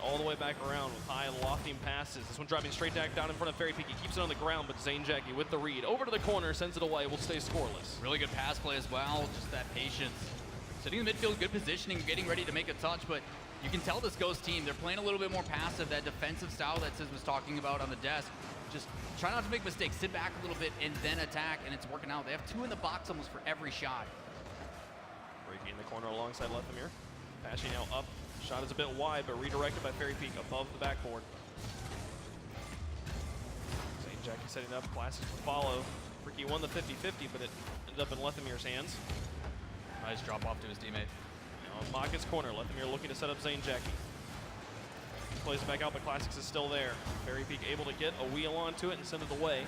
all the way back around with high and lofty passes. This one driving straight down in front of Fairy Peak. He keeps it on the ground, but Zane Jackie with the read. Over to the corner, sends it away, will stay scoreless. Really good pass play as well, just that patience. Sitting in the midfield, good positioning, getting ready to make a touch, but you can tell this Ghost team, they're playing a little bit more passive, that defensive style that Sis was talking about on the desk. Just try not to make mistakes, sit back a little bit, and then attack, and it's working out. They have 2 in the box almost for every shot. Breaking in the corner alongside Lethamyr. Pashy now up. Shot is a bit wide, but redirected by Fairy Peak above the backboard. Zane Jackie setting up. Classics will follow. Freaky won the 50-50, but it ended up in Lethamyr's hands. Nice drop off to his teammate. Now on Maka's corner, Lethamyr looking to set up Zane Jackie. He plays it back out, but Classics is still there. Fairy Peak able to get a wheel onto it and send it away.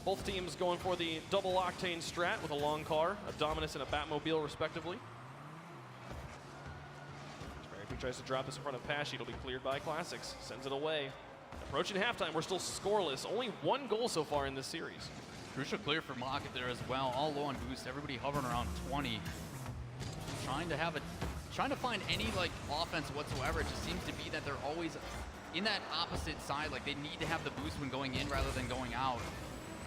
Both teams going for the double octane strat with a long car, a Dominus and a Batmobile respectively. Fairy Peak tries to drop this in front of Pashy. It'll be cleared by Classics. Sends it away. Approaching halftime, we're still scoreless. Only 1 goal so far in this series. Crucial clear for Mocket there as well. All low on boost. Everybody hovering around 20. Trying to find any like offense whatsoever. It just seems to be that they're always in that opposite side. Like they need to have the boost when going in rather than going out.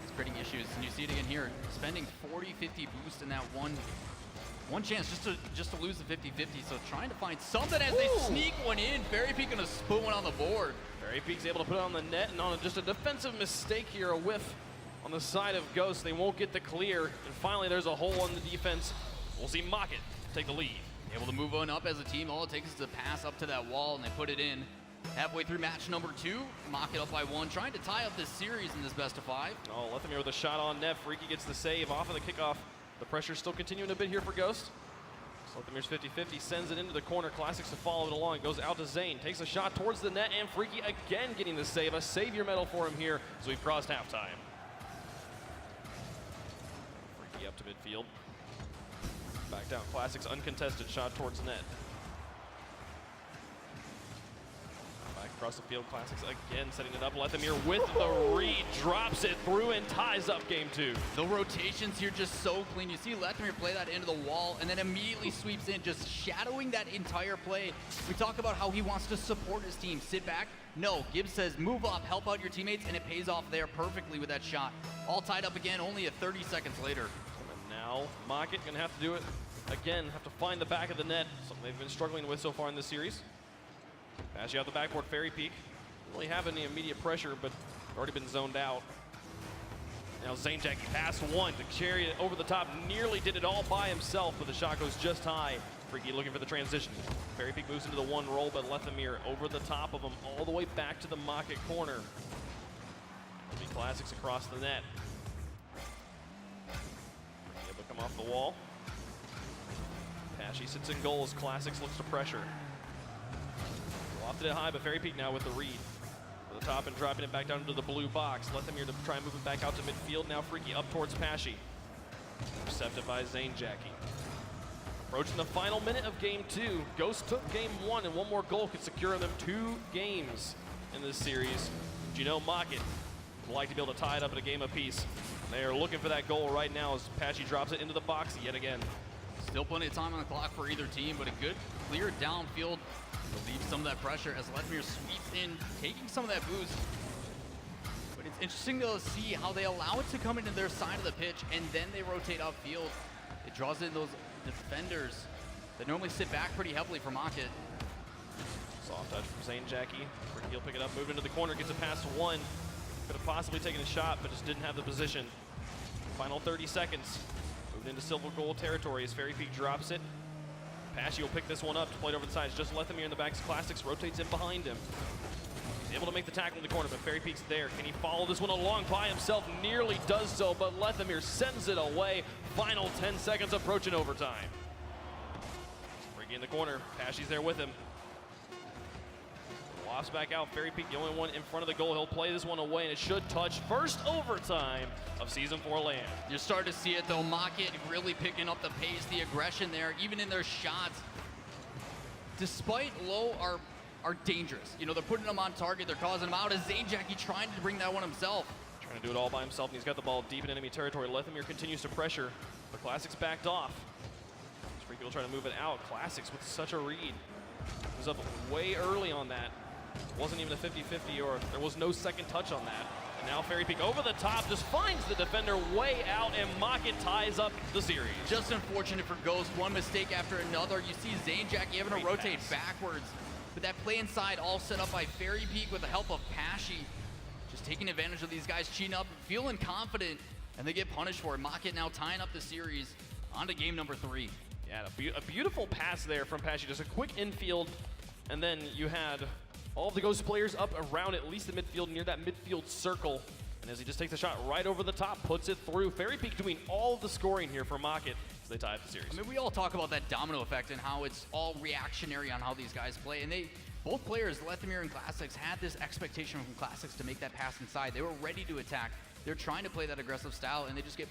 It's creating issues, and you see it again here. Spending 40-50 boost in that one chance just to lose the 50-50. So trying to find something as they sneak one in. Fairy Peak gonna put one on the board. Fairy Peak's able to put it on the net, and on just a defensive mistake here, a whiff on the side of Ghost. They won't get the clear, and finally there's a hole on the defense. We'll see Mocket take the lead. Able to move on up as a team. All it takes is a pass up to that wall, and they put it in. Halfway through match number 2, Mocket up by 1, trying to tie up this series in this best of 5. Oh, Lethamyr with a shot on net. Freaky gets the save off of the kickoff. The pressure's still continuing a bit here for Ghost. So Lethamyr's 50-50, sends it into the corner. Classics to follow it along. Goes out to Zane, takes a shot towards the net, and Freaky again getting the save. A savior medal for him here as we've crossed halftime. Freaky up to midfield. Back down, Classics uncontested, shot towards net. Back across the field, Classics again setting it up. Lethamyr with the read, drops it through and ties up game 2. The rotations here just so clean. You see Lethamyr play that into the wall and then immediately sweeps in, just shadowing that entire play. We talk about how he wants to support his team. Sit back. No, Gibbs says move up, help out your teammates, and it pays off there perfectly with that shot. All tied up again, only 30 seconds later. And now Mocket gonna have to do it again, have to find the back of the net, something they've been struggling with so far in this series. Pashy out the backboard, Fairy Peak. Don't really have any immediate pressure, but already been zoned out. Now Zane Jackie past 1 to carry it over the top, nearly did it all by himself, but the shot goes just high. Freaky looking for the transition. Fairy Peak moves into the 1 roll, but Lethamyr over the top of him, all the way back to the Mocket corner. The Classics across the net. Able to come off the wall. Pashy sits in goal as Classics looks to pressure. Lofted it high, but Fairy Peak now with the read. To the top and dropping it back down into the blue box. Lethamyr to try and move it back out to midfield. Now Freaky up towards Pashy. Intercepted by Zane Jackie. Approaching the final minute of game 2. Ghost took game 1, and 1 more goal could secure them 2 games in this series. But you know Mocket would like to be able to tie it up in a game apiece. They are looking for that goal right now as Pashy drops it into the box yet again. Still plenty of time on the clock for either team, but a good clear downfield relieves some of that pressure as Lethamyr sweeps in, taking some of that boost. But it's interesting to see how they allow it to come into their side of the pitch and then they rotate upfield. It draws in those defenders that normally sit back pretty heavily for Mocket. Soft touch from Zane Jackie. Freaky will pick it up, move into the corner, gets it past 1. Could have possibly taken a shot, but just didn't have the position. Final 30 seconds. Moved into silver goal territory as Fairy Peak drops it. Pashy will pick this one up to play it over the sides. Just Lethamyr in the back. Classics rotates in behind him. He's able to make the tackle in the corner, but Fairy Peak's there. Can he follow this one along by himself? Nearly does so, but Lethamyr sends it away. Final 10 seconds approaching overtime. Freaky in the corner. Pashy's there with him. Lofts back out. Fairy Peak, the only one in front of the goal. He'll play this one away, and it should touch first overtime of Season 4 land. You're starting to see it, though. Mocket really picking up the pace, the aggression there, even in their shots. Despite low, are dangerous. You know, they're putting them on target. They're causing them out. As Zane Jackie trying to bring that one himself. Trying to do it all by himself, and he's got the ball deep in enemy territory. Lethamyr continues to pressure. The Classics backed off. Freaky will try to move it out. Classics with such a read. Was up way early on that. Wasn't even a 50-50, or there was no second touch on that. And now Fairy Peak over the top, just finds the defender way out, and Mocket ties up the series. Just unfortunate for Ghost, one mistake after another. You see Zanejackie having to rotate backwards. But that play inside all set up by Fairy Peak with the help of Pashy. Just taking advantage of these guys cheating up, feeling confident, and they get punished for it. Mocket now tying up the series. On to game number 3. Yeah, a beautiful pass there from Pashy, just a quick infield, and then you had all of the Ghost players up around at least the midfield, near that midfield circle. And as he just takes a shot right over the top, puts it through. Fairy Peak doing all of the scoring here for Mocket as they tie up the series. I mean, we all talk about that domino effect and how it's all reactionary on how these guys play. And both players, Lethamyr and Classics, had this expectation from Classics to make that pass inside. They were ready to attack. They're trying to play that aggressive style, and they just get